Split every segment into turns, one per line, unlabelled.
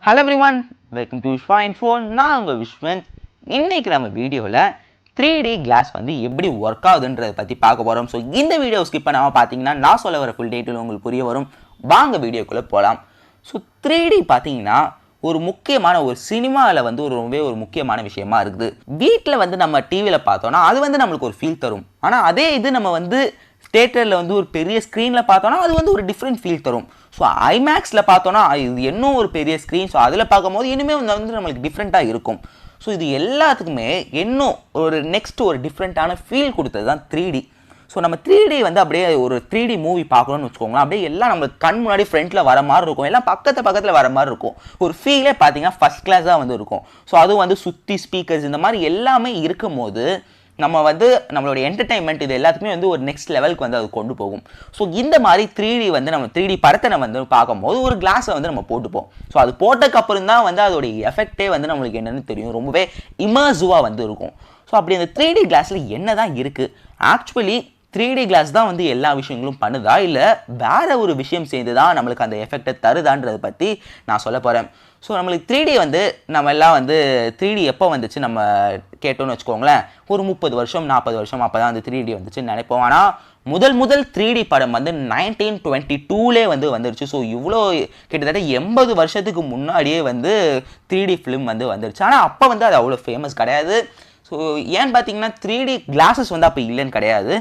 Hello everyone, welcome to விஷ்வாயின் ஃபோன். நான் உங்கள் விஷ்வந்த். இன்றைக்கி நம்ம வீடியோவில் 3D கிளாஸ் வந்து எப்படி ஒர்க் ஆகுதுன்றதை பற்றி பார்க்க போகிறோம். ஸோ இந்த வீடியோ ஸ்கிப் பண்ணாமல் பார்த்தீங்கன்னா நான் சொல்ல வர ஃபுல் டீட்டெயில் உங்களுக்கு புரிய வரும். வாங்க வீடியோக்குள்ளே போகலாம். ஸோ 3D பார்த்தீங்கன்னா ஒரு முக்கியமான ஒரு சினிமாவில் வந்து ரொம்பவே ஒரு முக்கியமான விஷயமா இருக்குது. வீட்டில் வந்து நம்ம டிவியில் பார்த்தோன்னா அது வந்து நம்மளுக்கு ஒரு ஃபீல் தரும். ஆனால் அதே இது நம்ம வந்து தியேட்டரில் வந்து ஒரு பெரிய ஸ்க்ரீனில் பார்த்தோன்னா அது வந்து ஒரு டிஃப்ரெண்ட் ஃபீல் தரும். ஸோ ஐமேக்ஸில் பார்த்தோன்னா இது இன்னும் ஒரு பெரிய ஸ்க்ரீன். ஸோ அதில் பார்க்கும்போது இனிமேல் வந்து நம்மளுக்கு டிஃப்ரெண்ட்டாக இருக்கும். ஸோ இது எல்லாத்துக்குமே இன்னும் ஒரு நெக்ஸ்ட் ஒரு டிஃப்ரெண்ட்டான ஃபீல் கொடுத்தது தான் 3D. ஸோ நம்ம 3D வந்து அப்படியே ஒரு 3D மூவி பார்க்கணும்னு வச்சுக்கோங்களேன், அப்படியே எல்லாம் நம்மளுக்கு கண் முன்னாடி ஃப்ரண்ட்டில் வர மாதிரி இருக்கும், எல்லாம் பக்கத்தில் வர மாதிரி இருக்கும். ஒரு ஃபீலே பார்த்தீங்கன்னா ஃபஸ்ட் கிளாஸாக வந்து இருக்கும். ஸோ அதுவும் வந்து சுற்றி ஸ்பீக்கர்ஸ் இந்த மாதிரி எல்லாமே இருக்கும் போது நம்ம வந்து நம்மளுடைய என்டர்டைன்மெண்ட் இது எல்லாத்துக்குமே வந்து ஒரு நெக்ஸ்ட் லெவலுக்கு வந்து அது கொண்டு போகும். ஸோ இந்த மாதிரி 3D வந்து நம்ம 3D படத்தை நம்ம வந்து பார்க்கும்போது ஒரு கிளாஸை வந்து நம்ம போட்டுப்போம். ஸோ அது போட்டதுக்கப்புறம் தான் வந்து அதோடைய எஃபெக்டே வந்து நம்மளுக்கு என்னென்னு தெரியும், ரொம்பவே இமர்சிவாக வந்து இருக்கும். ஸோ அப்படி அந்த 3D கிளாஸில் என்ன தான் இருக்குது, ஆக்சுவலி 3D கிளாஸ் தான் வந்து எல்லா விஷயங்களும் பண்ணுதா இல்லை வேறு ஒரு விஷயம் சேர்ந்து தான் நம்மளுக்கு அந்த எஃபெக்டை தருதான்றதை பற்றி நான் சொல்ல போகிறேன். ஸோ நம்மளுக்கு 3D வந்து நம்ம எல்லாம் வந்து 3D எப்போ வந்துச்சு நம்ம கேட்டோன்னு வச்சுக்கோங்களேன், ஒரு 30 வருஷம் 40 வருஷம் அப்போ தான் வந்து 3D வந்துச்சுன்னு நினைப்போம். ஆனால் முதல் 3D படம் வந்து 1922 வந்து வந்துருச்சு. ஸோ இவ்வளோ கிட்டத்தட்ட 80 வருஷத்துக்கு முன்னாடியே வந்து 3D ஃபிலிம் வந்து வந்துருச்சு. ஆனால் அப்போ வந்து அது அவ்வளோ ஃபேமஸ் கிடையாது. ஸோ ஏன்னு பார்த்தீங்கன்னா 3D கிளாஸஸ் வந்து அப்போ இல்லைன்னு கிடையாது,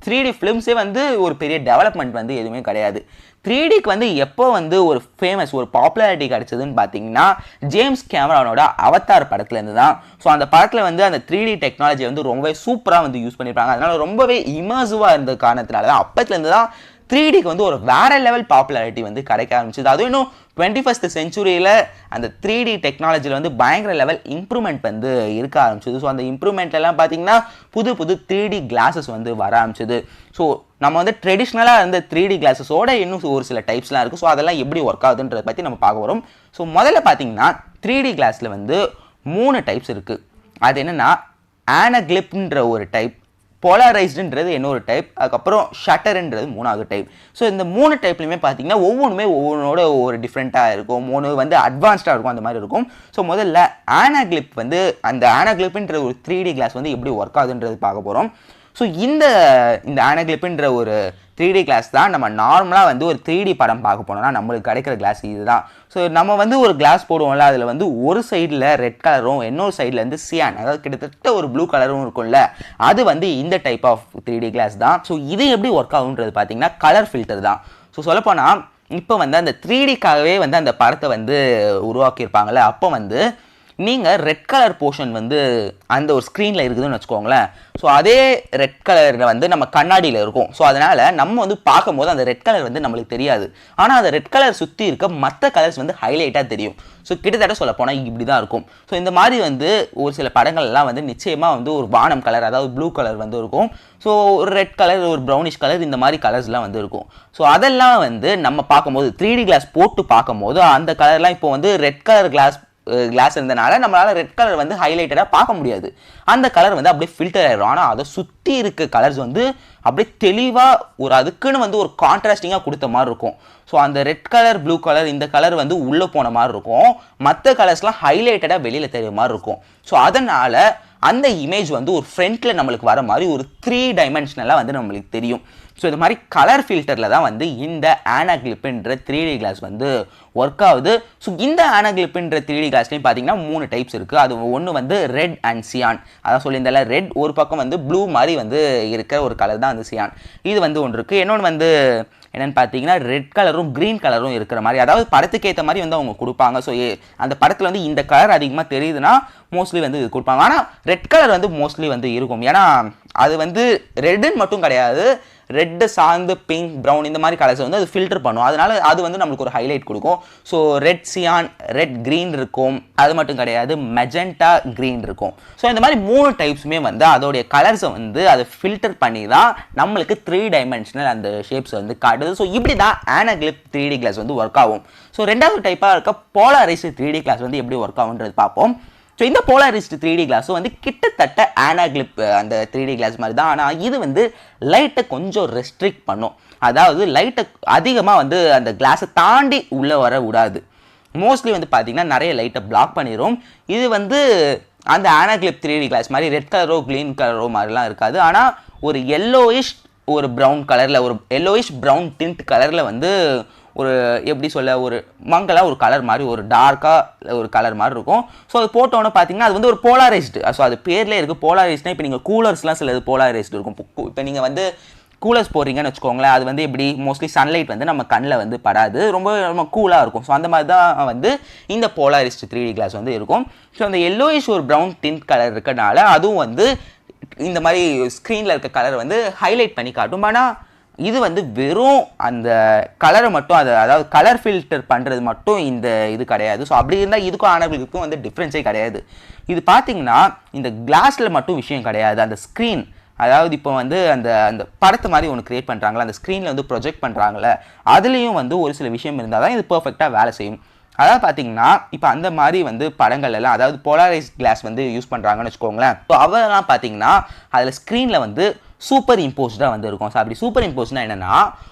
3D ஃபிலிம்ஸே வந்து ஒரு பெரிய டெவலப்மெண்ட் வந்து எதுவுமே கிடையாது. 3Dக்கு வந்து எப்போ வந்து ஒரு ஃபேமஸ் ஒரு பாப்புலாரிட்டி கிடைச்சதுன்னு பார்த்தீங்கன்னா ஜேம்ஸ் கேமரானோட அவதார் படத்துலேருந்து தான். ஸோ அந்த படத்தில் வந்து அந்த 3D டெக்னாலஜி வந்து ரொம்பவே சூப்பராக வந்து யூஸ் பண்ணியிருப்பாங்க. அதனால் ரொம்பவே இமர்சிவாக இருந்த காரணத்தினால தான் அப்பத்துலேருந்து தான் 3Dக்கு வந்து ஒரு வேற லெவல் பாப்புலாரிட்டி வந்து கிடைக்க ஆரம்பிச்சது. அதுவும் இன்னும் 21st செஞ்சுரியில் அந்த 3D டெக்னாலஜியில் வந்து பயங்கர லெவல் இம்ப்ரூவ்மெண்ட் வந்து இருக்க ஆரம்பிச்சது. ஸோ அந்த இம்ப்ரூவ்மெண்ட்லாம் பார்த்தீங்கன்னா புது 3D கிளாஸஸ் வந்து வர ஆரம்பிச்சது. ஸோ நம்ம வந்து ட்ரெடிஷ்னலாக இருந்த 3D கிளாஸஸோட இன்னும் ஒரு சில டைப்ஸ்லாம் இருக்குது. ஸோ அதெல்லாம் எப்படி ஒர்க் ஆகுதுன்றதை பற்றி நம்ம பார்க்க வரோம். ஸோ முதல்ல பார்த்தீங்கன்னா 3D கிளாஸில் வந்து 3 டைப்ஸ் இருக்குது. அது என்னென்னா ஆனக்ளிப்ன்ற ஒரு டைப், போலரைஸ்டுன்றது இன்னொரு டைப், அதுக்கப்புறம் ஷட்டர்ன்றது 3வது டைப். ஸோ இந்த 3 டைப்லையுமே பார்த்தீங்கன்னா ஒவ்வொன்றோட ஒரு டிஃப்ரெண்ட்டாக இருக்கும், 3 வந்து அட்வான்ஸ்டாக இருக்கும், அந்த மாதிரி இருக்கும். ஸோ முதல்ல ஆனக்ளிப் வந்து அந்த ஆனக்ளிப்ன்ற ஒரு 3D கிளாஸ் வந்து எப்படி ஒர்க் ஆகுதுன்றது பார்க்க போகிறோம். ஸோ இந்த ஆனக்ளிப்ன்ற ஒரு 3D கிளாஸ் தான் நம்ம நார்மலாக வந்து ஒரு 3D படம் பார்க்க போனோம்னா நம்மளுக்கு கிடைக்கிற கிளாஸ் இதுதான். ஸோ நம்ம வந்து ஒரு கிளாஸ் போடுவோம்ல, அதில் வந்து ஒரு சைடில் ரெட் கலரும் இன்னொரு சைடில் வந்து சியான், அதாவது கிட்டத்தட்ட ஒரு ப்ளூ கலரும் இருக்கும்ல, அது வந்து இந்த டைப் ஆஃப் 3D கிளாஸ் தான். ஸோ இது எப்படி ஒர்க் ஆகுன்றது பார்த்தீங்கன்னா கலர் ஃபில்டர் தான். ஸோ சொல்லப்போனால் இப்போ வந்து அந்த 3Dக்காகவே வந்து அந்த படத்தை வந்து உருவாக்கியிருப்பாங்கள்ல, அப்போ வந்து நீங்கள் ரெட் கலர் போர்ஷன் வந்து அந்த ஒரு ஸ்க்ரீனில் இருக்குதுன்னு வச்சுக்கோங்களேன். ஸோ அதே ரெட் கலரில் வந்து நம்ம கண்ணாடியில் இருக்கும். ஸோ அதனால் நம்ம வந்து பார்க்கும்போது அந்த ரெட் கலர் வந்து நம்மளுக்கு தெரியாது, ஆனால் அந்த ரெட் கலர் சுற்றி இருக்க மற்ற கலர்ஸ் வந்து ஹைலைட்டாக தெரியும். ஸோ கிட்டத்தட்ட சொல்ல போனால் இப்படி தான் இருக்கும். ஸோ இந்த மாதிரி வந்து ஒரு சில படங்கள்லாம் வந்து நிச்சயமாக வந்து ஒரு வானம் கலர், அதாவது ப்ளூ கலர் வந்து இருக்கும். ஸோ ஒரு ரெட் கலர், ஒரு ப்ரௌனிஷ் கலர், இந்த மாதிரி கலர்ஸ்லாம் வந்து இருக்கும். ஸோ அதெல்லாம் வந்து நம்ம பார்க்கும்போது 3D கிளாஸ் போட்டு பார்க்கும்போது அந்த கலர்லாம் இப்போ வந்து ரெட் கலர் கிளாஸ் இருந்தனால நம்மளால ரெட் கலர் வந்து ஹைலைட்டடாக பார்க்க முடியாது. அந்த கலர் வந்து அப்படியே ஃபில்டர் ஆயிடும். ஆனால் அதை சுற்றி இருக்க கலர்ஸ் வந்து அப்படியே தெளிவாக ஒரு அதுக்குன்னு வந்து ஒரு கான்ட்ராஸ்டிங்காக கொடுத்த மாதிரி இருக்கும். ஸோ அந்த ரெட் கலர், ப்ளூ கலர், இந்த கலர் வந்து உள்ளே போன மாதிரி இருக்கும், மற்ற கலர்ஸ்லாம் ஹைலைட்டடாக வெளியில் தெரிய மாதிரி இருக்கும். ஸோ அதனால் அந்த இமேஜ் வந்து ஒரு ஃப்ரண்ட்டில் நம்மளுக்கு வர மாதிரி ஒரு 3 டைமென்ஷனலாக வந்து நம்மளுக்கு தெரியும். ஸோ இது மாதிரி கலர் ஃபில்டரில் தான் வந்து இந்த ஆனக்ளிப்ன்ற 3D கிளாஸ் வந்து ஒர்க் ஆகுது. ஸோ இந்த ஆனக்ளிப்ன்ற 3D கிளாஸ்லையும் பார்த்தீங்கன்னா 3 டைப்ஸ் இருக்குது. அது ஒன்று வந்து ரெட் அண்ட் சியான், அதான் சொல்லியிருந்தால ரெட் ஒரு பக்கம் வந்து ப்ளூ மாதிரி வந்து இருக்கிற ஒரு கலர் தான் வந்து சியான், இது வந்து ஒன்று இருக்குது. இன்னொன்று வந்து என்னென்னு பார்த்தீங்கன்னா ரெட் கலரும் க்ரீன் கலரும் இருக்கிற மாதிரி, அதாவது படத்துக்கு ஏற்ற மாதிரி வந்து அவங்க கொடுப்பாங்க. ஸோ அந்த படத்தில் வந்து இந்த கலர் அதிகமாக தெரியுதுன்னா மோஸ்ட்லி வந்து இது கொடுப்பாங்க. ஆனால் ரெட் கலர் வந்து மோஸ்ட்லி வந்து இருக்கும், ஏன்னா அது வந்து ரெட்டுன்னு மட்டும் கிடையாது, ரெட்டு சார்ந்து பிங்க், ப்ரௌன் இந்த மாதிரி கலர்ஸ் வந்து அது ஃபில்டர் பண்ணும். அதனால அது வந்து நம்மளுக்கு ஒரு ஹைலைட் கொடுக்கும். So red cyan, red green இருக்கும், அது மட்டும் கிடையாது மெஜெண்டா க்ரீன் இருக்கும். ஸோ இந்த மாதிரி 3 டைப்ஸுமே வந்து அதோடைய கலர்ஸை வந்து அதை ஃபில்டர் பண்ணி தான் நம்மளுக்கு 3 டைமென்ஷனல் அந்த ஷேப்ஸ் வந்து காட்டுது. ஸோ இப்படி தான் ஆனக்ளிப் 3D கிளாஸ் வந்து ஒர்க் ஆகும். ஸோ ரெண்டாவது டைப்பாக இருக்க போலரைஸ்டு 3D கிளாஸ் வந்து எப்படி ஒர்க் ஆகுன்றது பார்ப்போம். ஸோ இந்த போலரைஸ்டு 3D கிளாஸும் வந்து கிட்டத்தட்ட ஆனக்ளிப் அந்த 3D கிளாஸ் மாதிரி தான். ஆனால் இது வந்து லைட்டை கொஞ்சம் ரெஸ்ட்ரிக்ட் பண்ணும், அதாவது லைட்டை அதிகமாக வந்து அந்த கிளாஸை தாண்டி உள்ளே வர விடாது. மோஸ்ட்லி வந்து பார்த்தீங்கன்னா நிறைய லைட்டை பிளாக் பண்ணிடும். இது வந்து அந்த ஆனாக்ளிப் 3D கிளாஸ் மாதிரி ரெட் கலரோ க்ரீன் கலரோ மாதிரிலாம் இருக்காது. ஆனால் ஒரு எல்லோயிஷ் ஒரு ப்ரௌன் கலரில் ஒரு எல்லோயிஷ் ப்ரௌன் டிண்ட் கலரில் வந்து ஒரு எப்படி சொல்ல ஒரு மங்கலாக ஒரு கலர் மாதிரி ஒரு டார்க்காக ஒரு கலர் மாதிரி இருக்கும். ஸோ அது போட்டோன்னு பார்த்தீங்கன்னா அது வந்து ஒரு போலாரைஸ்டு. ஸோ அது பேர்லேயே இருக்குது போலாரைஸ்ட்னா. இப்போ நீங்கள் கூலர்ஸ்லாம் சிலது போலாரைஸ்டு இருக்கும். இப்போ நீங்கள் வந்து கூலர்ஸ் போடுறீங்கன்னு வச்சுக்கோங்களேன், அது வந்து எப்படி மோஸ்ட்லி சன்லைட் வந்து நம்ம கண்ணில் வந்து படாது, ரொம்ப கூலாக இருக்கும். ஸோ அந்த மாதிரி தான் வந்து இந்த போலாரிஸ்ட் 3D கிளாஸ் வந்து இருக்கும். ஸோ அந்த எல்லோயிஷ் ஒரு ப்ரௌன் டிண்ட் கலர் இருக்கனால அதுவும் வந்து இந்த மாதிரி ஸ்க்ரீனில் இருக்க கலர் வந்து ஹைலைட் பண்ணி காட்டும். ஆனால் இது வந்து வெறும் அந்த கலரை மட்டும் அதாவது கலர் ஃபில்டர் பண்ணுறது மட்டும் இந்த இது கிடையாது. ஸோ அப்படி இருந்தால் இதுக்கும் ஆனவங்களுக்கும் வந்து டிஃப்ரென்ஸே கிடையாது. இது பார்த்தீங்கன்னா இந்த கிளாஸில் மட்டும் விஷயம் கிடையாது. அந்த ஸ்க்ரீன் அதாவது இப்போ வந்து அந்த அந்த படத்தை மாதிரி ஒன்று க்ரியேட் பண்ணுறாங்களா, அந்த ஸ்க்ரீனில் வந்து ப்ரொஜெக்ட் பண்ணுறாங்களே, அதுலேயும் வந்து ஒரு சில விஷயம் இருந்தால் தான் இது பர்ஃபெக்டாக வேலை செய்யும். அதாவது பார்த்தீங்கன்னா இப்போ அந்த மாதிரி வந்து படங்கள் எல்லாம் அதாவது போலாரைஸ் கிளாஸ் வந்து யூஸ் பண்ணுறாங்கன்னு வச்சுக்கோங்களேன். ஸோ அவெல்லாம் பார்த்தீங்கன்னா அதில் ஸ்க்ரீனில் வந்து சூப்பர் இம்போஸ்டாக வந்து இருக்கும். ஸோ அப்படி சூப்பர் இம்போஸ்ட்னா என்னென்னா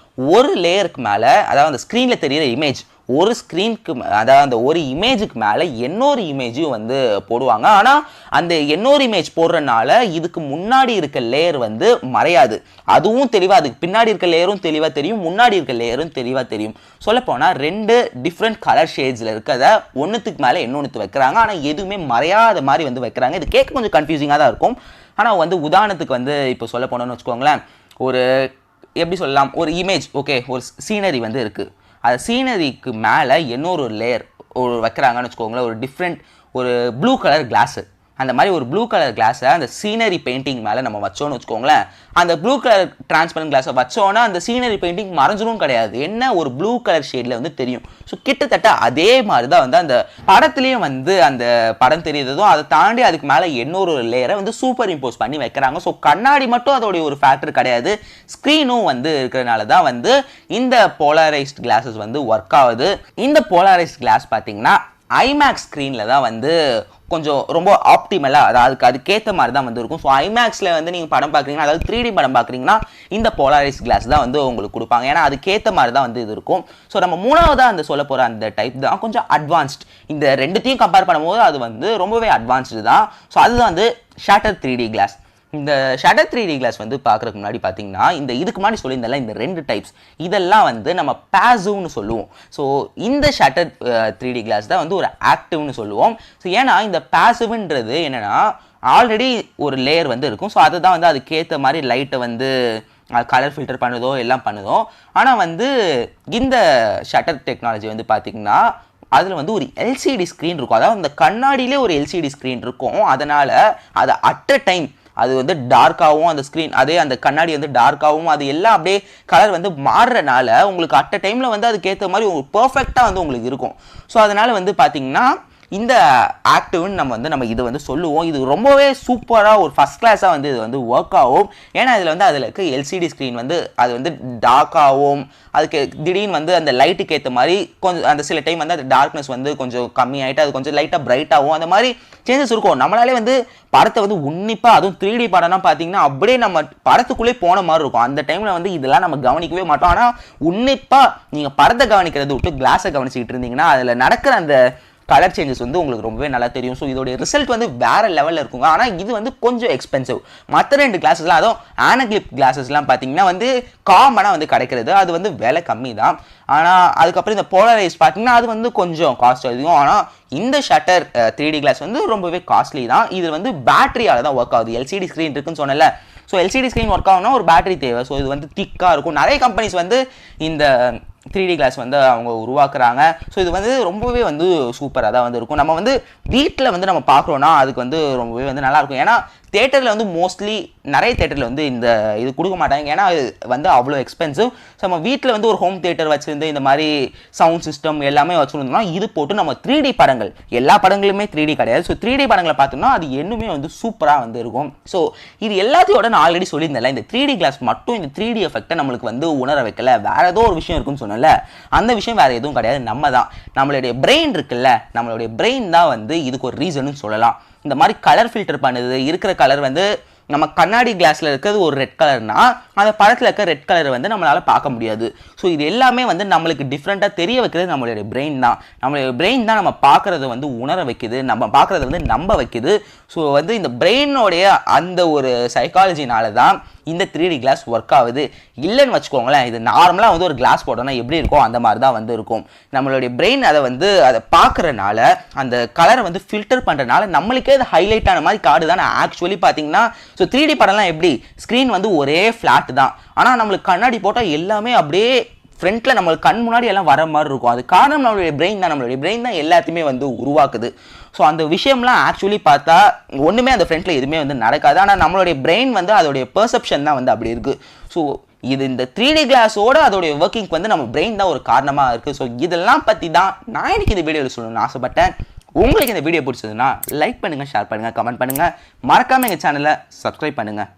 ஒரு லேயருக்கு மேலே அதாவது அந்த ஸ்க்ரீனில் தெரியிற இமேஜ் ஒரு ஸ்க்ரீனுக்கு அதாவது அந்த ஒரு இமேஜுக்கு மேலே இன்னொரு இமேஜும் வந்து போடுவாங்க. ஆனால் அந்த இன்னொரு இமேஜ் போடுறதுனால இதுக்கு முன்னாடி இருக்க லேயர் வந்து மறையாது. அதுவும் தெளிவாக அதுக்கு பின்னாடி இருக்க லேயரும் தெளிவாக தெரியும், முன்னாடி இருக்க லேயரும் தெளிவாக தெரியும். சொல்லப்போனால் 2 டிஃப்ரெண்ட் கலர் ஷேட்ஸில் இருக்கிறத ஒன்றுத்துக்கு மேலே இன்னொன்று வைக்கிறாங்க. ஆனால் எதுவுமே மறையாத மாதிரி வந்து வைக்கிறாங்க. இது கேட்க கொஞ்சம் கன்ஃபியூசிங்காக தான் இருக்கும். ஆனால் வந்து உதாரணத்துக்கு வந்து இப்போ சொல்ல போனோம்னு வச்சுக்கோங்களேன், ஒரு எப்படி சொல்லலாம், ஒரு இமேஜ் ஓகே ஒரு சீனரி வந்து இருக்குது. அது சீனரிக்கு மேலே இன்னொரு லேயர் ஒரு வைக்கிறாங்கன்னு வச்சுக்கோங்களேன், ஒரு டிஃப்ரெண்ட் ஒரு ப்ளூ கலர் கிளாஸு. அந்த மாதிரி ஒரு ப்ளூ கலர் கிளாஸை அந்த சீனரி பெயிண்டிங் மேலே நம்ம வச்சோன்னு வச்சுக்கோங்களேன், அந்த ப்ளூ கலர் டிரான்ஸ்பரண்ட் கிளாஸை வச்சோன்னா அந்த சீனரி பெயிண்டிங் மறைஞ்சிரும் கிடையாது, என்ன ஒரு ப்ளூ கலர் ஷேடில் வந்து தெரியும். ஸோ கிட்டத்தட்ட அதே மாதிரி தான் வந்து அந்த படத்துலேயும் வந்து அந்த படம் தெரியுறதும் அதை தாண்டி அதுக்கு மேலே இன்னொரு லேயரை வந்து சூப்பர் இம்போஸ் பண்ணி வைக்கிறாங்க. ஸோ கண்ணாடி மட்டும் அதோடைய ஒரு ஃபேக்டர் கிடையாது, ஸ்க்ரீனும் வந்து இருக்கிறதுனால தான் வந்து இந்த போலாரைஸ்ட் கிளாஸஸ் வந்து ஒர்க் ஆகுது. இந்த போலாரைஸ்ட் கிளாஸ் பார்த்தீங்கன்னா ஐமேக்ஸ் ஸ்க்ரீனில் தான் வந்து கொஞ்சம் ரொம்ப ஆப்டிமலாக அதாவது அதுக்கேற்ற மாதிரி தான் வந்து இருக்கும். ஸோ ஐமேக்ஸில் வந்து நீங்கள் படம் பார்க்குறீங்கன்னா அதாவது 3D படம் பார்க்குறீங்கன்னா இந்த போலாரைஸ் கிளாஸ் தான் வந்து உங்களுக்கு கொடுப்பாங்க. ஏன்னா அதுக்கேற்ற மாதிரி தான் வந்து இது இருக்கும். ஸோ நம்ம மூணாவதாக அந்த சொல்ல போகிற அந்த டைப் தான் கொஞ்சம் அட்வான்ஸ்ட். இந்த ரெண்டுத்தையும் கம்பேர் பண்ணும்போது அது வந்து ரொம்பவே அட்வான்ஸ்டு தான். ஸோ அதுதான் வந்து ஷேட்டர் 3D கிளாஸ். இந்த ஷட்டர் 3D கிளாஸ் வந்து பார்க்குறதுக்கு முன்னாடி பார்த்தீங்கன்னா இந்த இதுக்கு முன்னாடி சொல்லியிருந்தால இந்த 2 டைப்ஸ் இதெல்லாம் வந்து நம்ம பாசிவ்னு சொல்லுவோம். ஸோ இந்த ஷட்டர் 3D கிளாஸ் தான் வந்து ஒரு ஆக்டிவ்னு சொல்லுவோம். ஸோ ஏன்னா இந்த பாசிவ்ன்றது என்னென்னா ஆல்ரெடி ஒரு லேயர் வந்து இருக்கும். ஸோ அதுதான் வந்து அதுக்கேற்ற மாதிரி லைட்டை வந்து கலர் ஃபில்டர் பண்ணுதோ எல்லாம் பண்ணுதோ. ஆனால் வந்து இந்த ஷட்டர் டெக்னாலஜி வந்து பார்த்திங்கன்னா அதில் வந்து ஒரு எல்சிடி ஸ்க்ரீன் இருக்கும். அதாவது அந்த கண்ணாடியிலே ஒரு எல்சிடி ஸ்க்ரீன் இருக்கும். அதனால் அதை அட் அ டைம் அது வந்து டார்க்காகவும் அந்த ஸ்க்ரீன் அதே அந்த கண்ணாடி வந்து டார்க்காகவும் அது எல்லாம் அப்படியே கலர் வந்து மாறுறனால உங்களுக்கு அட் அ டைமில் வந்து அதுக்கேற்ற மாதிரி உங்களுக்கு பர்ஃபெக்டாக வந்து உங்களுக்கு இருக்கும். ஸோ அதனால் வந்து பார்த்திங்கன்னா இந்த ஆக்டிவ்னு நம்ம இது வந்து சொல்லுவோம். இது ரொம்பவே சூப்பராக ஒரு ஃபஸ்ட் கிளாஸாக வந்து இது வந்து ஒர்க் ஆகும். ஏன்னா இதில் வந்து அதில் இருக்க எல்சிடி ஸ்க்ரீன் வந்து அது வந்து டார்க்காகவும் அதுக்கு திடீர்னு வந்து அந்த லைட்டுக்கு ஏற்ற மாதிரி கொஞ்சம் அந்த சில டைம் வந்து அந்த டார்க்னஸ் வந்து கொஞ்சம் கம்மியாகிட்டு அது கொஞ்சம் லைட்டாக பிரைட்டாகவும் அந்த மாதிரி சேஞ்சஸ் இருக்கும். நம்மளாலே வந்து படத்தை வந்து உன்னிப்பாக அதுவும் 3D படம்னா பார்த்தீங்கன்னா அப்படியே நம்ம படத்துக்குள்ளே போன மாதிரி இருக்கும். அந்த டைமில் வந்து இதெல்லாம் நம்ம கவனிக்கவே மாட்டோம். ஆனால் உன்னிப்பாக நீங்கள் படத்தை கவனிக்கிறத விட்டு கிளாஸை கவனிச்சிக்கிட்டு இருந்தீங்கன்னா அதில் நடக்கிற அந்த கலர் சேஞ்சஸ் வந்து உங்களுக்கு ரொம்பவே நல்லா தெரியும். ஸோ இதோடைய ரிசல்ட் வந்து வேறு லெவலில் இருக்குங்க. ஆனால் இது வந்து கொஞ்சம் எக்ஸ்பென்சிவ். மற்ற 2 கிளாஸஸ்லாம் அதுவும் ஆனாக்ளிப் கிளாஸஸ்லாம் பார்த்தீங்கன்னா வந்து காமனாக வந்து கிடைக்கிறது அது வந்து விலை கம்மி தான். ஆனால் அதுக்கப்புறம் இந்த போலரைஸ் பார்த்தீங்கன்னா அது வந்து கொஞ்சம் காஸ்ட் அதிகம். ஆனால் இந்த ஷட்டர் 3D கிளாஸ் வந்து ரொம்பவே காஸ்ட்லி தான். இது வந்து பேட்டரியால் தான் ஒர்க் ஆகுது. எல்சிடி ஸ்க்ரீன் இருக்குன்னு சொன்னல. ஸோ எல்சிடி ஸ்க்ரீன் ஒர்க் ஆகுனா ஒரு பேட்டரி தேவை. ஸோ இது வந்து திக்காக இருக்கும். நிறைய கம்பெனிஸ் வந்து இந்த 3D கிளாஸ் வந்து அவங்க உருவாக்குறாங்க. ஸோ இது வந்து ரொம்பவே வந்து சூப்பராக தான் வந்து இருக்கும். நம்ம வந்து வீட்டில் வந்து நம்ம பார்க்குறோன்னா அதுக்கு வந்து ரொம்பவே வந்து நல்லாயிருக்கும். ஏன்னா தேட்டரில் வந்து மோஸ்ட்லி நிறைய தேட்டரில் வந்து இந்த இது கொடுக்க மாட்டாங்க. ஏன்னா அது வந்து அவ்வளோ எக்ஸ்பென்சிவ். ஸோ நம்ம வீட்டில் வந்து ஒரு ஹோம் தேட்டர் வச்சுருந்து இந்த மாதிரி சவுண்ட் சிஸ்டம் எல்லாமே வச்சுருந்தோம்னா இது போட்டு நம்ம 3D படங்கள் எல்லா படங்களுமே 3D கிடையாது. ஸோ 3D படங்களை பார்த்தோம்னா அது இன்னுமே வந்து சூப்பராக வந்து இருக்கும். ஸோ இது எல்லாத்தையோட நான் ஆல்ரெடி சொல்லியிருந்தேன்ல, இந்த 3D கிளாஸ் மட்டும் இந்த 3D எஃபெக்டை நம்மளுக்கு வந்து உணர வைக்கல. வேறு ஏதோ ஒரு விஷயம் இருக்குன்னு சொன்னல, அந்த விஷயம் வேறு எதுவும் கிடையாது. நம்ம தான் நம்மளுடைய பிரெயின் இருக்குல்ல, நம்மளுடைய பிரெயின் தான் வந்து இதுக்கு ஒரு ரீசனும் சொல்லலாம். இந்த மாதிரி கலர் ஃபில்டர் பண்ணுது இருக்கிற கலர் வந்து நம்ம கண்ணாடி கிளாஸில் இருக்கிறது ஒரு ரெட் கலர்னா அந்த படத்தில் இருக்க ரெட் கலரை வந்து நம்மளால் பார்க்க முடியாது. ஸோ இது எல்லாமே வந்து நம்மளுக்கு டிஃப்ரெண்ட்டாக தெரிய வைக்கிறது நம்மளுடைய பிரெயின் தான். நம்மளுடைய பிரெயின் தான் நம்ம பார்க்குறத வந்து உணர வைக்குது, நம்ம பார்க்குறத வந்து நம்ப வைக்குது. ஸோ வந்து இந்த பிரெயினோடைய அந்த ஒரு சைக்காலஜினால தான் இந்த 3D கிளாஸ் ஒர்க் ஆகுது. இல்லைன்னு வச்சுக்கோங்களேன், இது நார்மலாக வந்து ஒரு கிளாஸ் போட்டோம்னா எப்படி இருக்கும் அந்த மாதிரி தான் வந்து இருக்கும். நம்மளுடைய பிரெயின் அதை பார்க்குறனால அந்த கலரை வந்து ஃபில்டர் பண்ணுறனால நம்மளுக்கே அது ஹைலைட் ஆன மாதிரி காடு தான். ஆக்சுவலி பார்த்தீங்கன்னா ஸோ 3D படம்லாம் எப்படி ஸ்க்ரீன் வந்து ஒரே ஃப்ளாட் தான், ஆனால் நம்மளுக்கு கண்ணாடி போட்டால் எல்லாமே அப்படியே ஃப்ரண்ட்டில் நம்மளுக்கு கண் முன்னாடி எல்லாம் வர மாதிரி இருக்கும். அது காரணம் நம்மளுடைய பிரெயின் தான். நம்மளுடைய பிரெயின் தான் எல்லாத்தையுமே வந்து உருவாக்குது. ஸோ அந்த விஷயம்லாம் ஆக்சுவலி பார்த்தா ஒன்றுமே அந்த ஃப்ரண்ட்டில் எதுவுமே வந்து நடக்காது. ஆனால் நம்மளுடைய பிரெயின் வந்து அதோடைய பெர்செப்ஷன் தான் வந்து அப்படி இருக்குது. ஸோ இது இந்த 3D கிளாஸோட அதோடைய ஒர்க்கிங்க்கு வந்து நம்ம பிரெயின் தான் ஒரு காரணமாக இருக்குது. ஸோ இதெல்லாம் பற்றி தான் நான் இன்னைக்கு இந்த வீடியோவில் சொல்லணும்னு ஆசைப்பட்டேன். உங்களுக்கு இந்த வீடியோ பிடிச்சதுன்னா லைக் பண்ணுங்கள், ஷேர் பண்ணுங்கள், கமெண்ட் பண்ணுங்கள், மறக்காமல் எங்கள் சேனலை சப்ஸ்கிரைப் பண்ணுங்கள்.